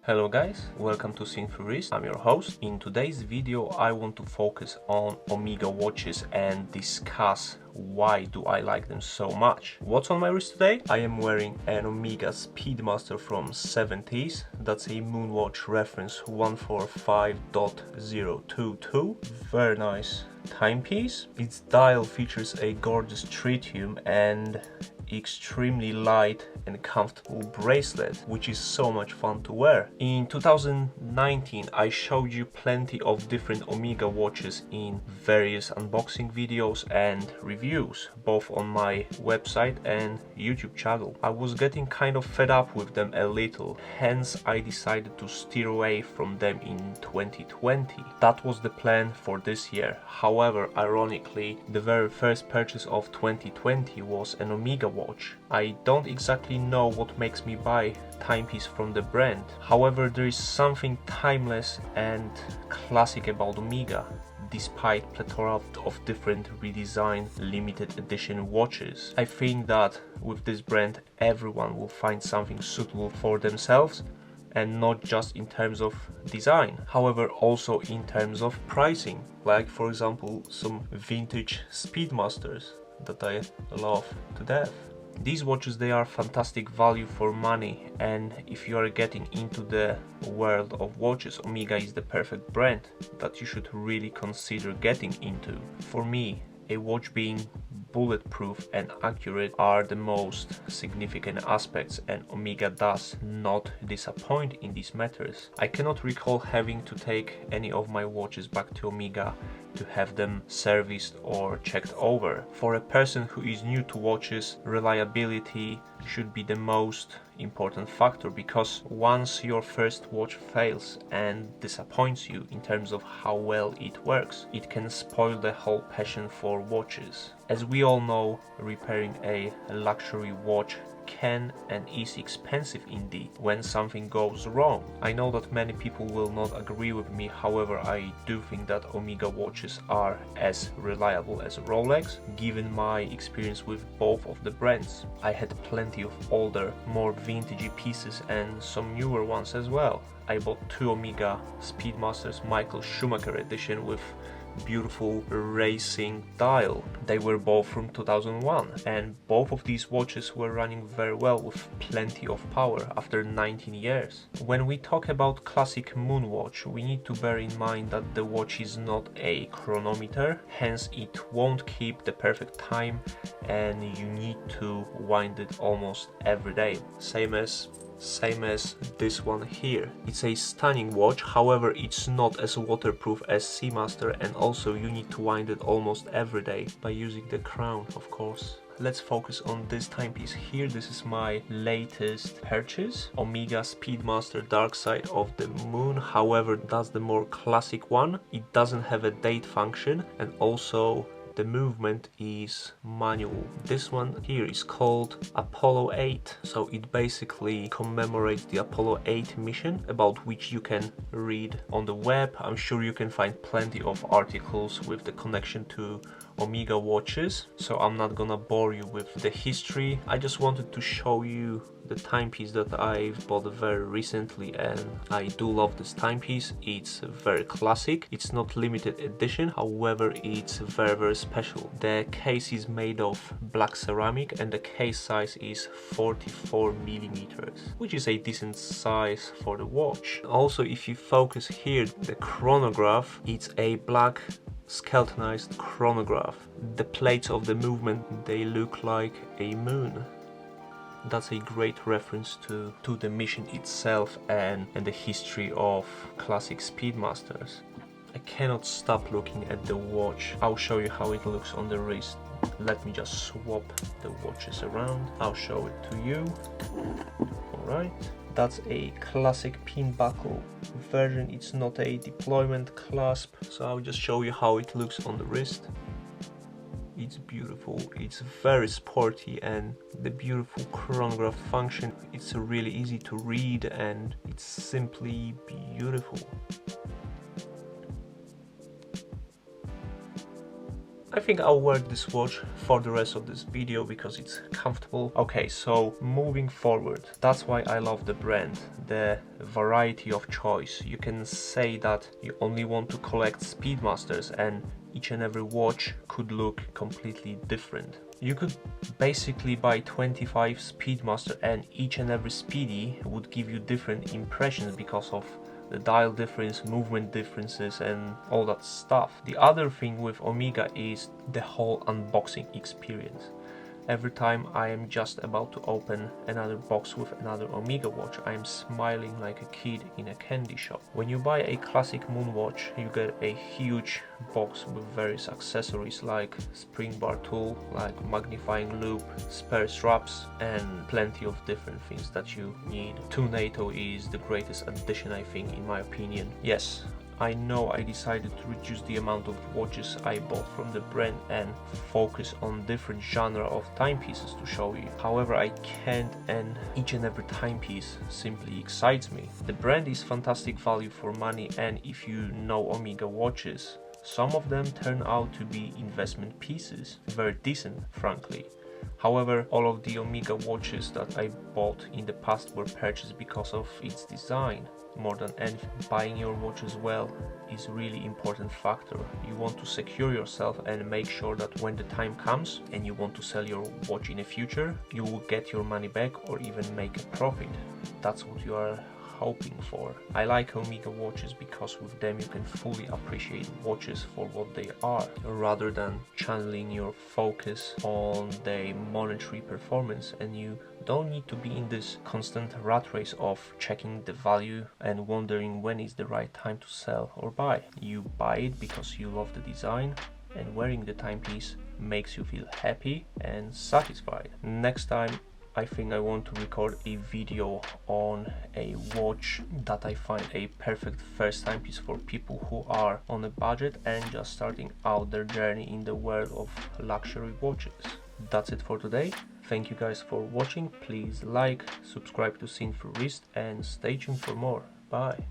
Hello guys, welcome to Synfuries. I'm your host. In today's video I want to focus on Omega watches and discuss why do I like them so much. What's on my wrist today? I am wearing an Omega Speedmaster from 70s. That's a Moonwatch reference 145.022. Very nice timepiece. Its dial features a gorgeous tritium and extremely light and comfortable bracelet, which is so much fun to wear. In 2019 I showed you plenty of different Omega watches in various unboxing videos and reviews, both on my website and YouTube channel. I was getting kind of fed up with them a little, hence I decided to steer away from them in 2020. That was the plan for this year. However, ironically, the very first purchase of 2020 was an Omega watch. I don't exactly know what makes me buy timepiece from the brand. However, there is something timeless and classic about Omega, despite plethora of different redesigned limited edition watches. I think that with this brand everyone will find something suitable for themselves, and not just in terms of design, however also in terms of pricing, like for example some vintage Speedmasters that I love to death. These watches, they are fantastic value for money, and if you are getting into the world of watches, Omega is the perfect brand that you should really consider getting into. For me, a watch being bulletproof and accurate are the most significant aspects, and Omega does not disappoint in these matters. I cannot recall having to take any of my watches back to Omega to have them serviced or checked over. For a person who is new to watches, reliability should be the most important factor, because once your first watch fails and disappoints you in terms of how well it works, it can spoil the whole passion for watches. As we all know, repairing a luxury watch can and is expensive indeed when something goes wrong. I know that many people will not agree with me, however I do think that Omega watches are as reliable as Rolex, given my experience with both of the brands. I had plenty of older, more vintagey pieces and some newer ones as well. I bought two Omega Speedmasters Michael Schumacher edition with beautiful racing dial. They were both from 2001, and both of these watches were running very well with plenty of power after 19 years. When we talk about classic Moonwatch, we need to bear in mind that the watch is not a chronometer, hence it won't keep the perfect time and you need to wind it almost every day. Same as this one here. It's a stunning watch, however it's not as waterproof as Seamaster, and also you need to wind it almost every day by using the crown, of course. Let's focus on this timepiece here. This is my latest purchase, Omega Speedmaster Dark Side of the Moon. However, that's the more classic one. It doesn't have a date function, and also the movement is manual. This one here is called Apollo 8, so it basically commemorates the Apollo 8 mission, about which you can read on the web. I'm sure you can find plenty of articles with the connection to Omega watches, so I'm not gonna bore you with the history. I just wanted to show you the timepiece that I've bought very recently, and I do love this timepiece. It's very classic. It's not limited edition, however it's very special. The case is made of black ceramic and the case size is 44 millimeters, which is a decent size for the watch. Also, if you focus here, the chronograph, it's a black skeletonized chronograph. The plates of the movement, they look like a moon. That's a great reference to the mission itself and the history of classic Speedmasters. I cannot stop looking at the watch. I'll show you how it looks on the wrist. Let me just swap the watches around. I'll show it to you. Alright. That's a classic pin buckle version. It's not a deployment clasp, so I'll just show you how it looks on the wrist. It's beautiful, it's very sporty, and the beautiful chronograph function, it's really easy to read and it's simply beautiful. I think I'll wear this watch for the rest of this video because it's comfortable. Okay, so moving forward, that's why I love the brand, the variety of choice. You can say that you only want to collect Speedmasters and each and every watch could look completely different. You could basically buy 25 Speedmaster and each and every Speedy would give you different impressions because of the dial difference, movement differences and all that stuff. The other thing with Omega is the whole unboxing experience. Every time I am just about to open another box with another Omega watch, I am smiling like a kid in a candy shop. When you buy a classic Moon watch, you get a huge box with various accessories like spring bar tool, like magnifying loupe, spare straps and plenty of different things that you need. To NATO is the greatest addition, I think, in my opinion. Yes, I know I decided to reduce the amount of watches I bought from the brand and focus on different genre of timepieces to show you. However, I can't, and each and every timepiece simply excites me. The brand is fantastic value for money, and if you know Omega watches, some of them turn out to be investment pieces, very decent frankly. However, all of the Omega watches that I bought in the past were purchased because of its design. More than anything, buying your watches well is a really important factor. You want to secure yourself and make sure that when the time comes and you want to sell your watch in the future, you will get your money back or even make a profit. That's what you are hoping for. I like Omega watches because with them you can fully appreciate watches for what they are, rather than channeling your focus on the monetary performance, and you don't need to be in this constant rat race of checking the value and wondering when is the right time to sell or buy. You buy it because you love the design, and wearing the timepiece makes you feel happy and satisfied. Next time I think I want to record a video on a watch that I find a perfect first timepiece for people who are on a budget and just starting out their journey in the world of luxury watches. That's it for today. Thank you guys for watching. Please like, subscribe to Scene for Wrist and stay tuned for more. Bye.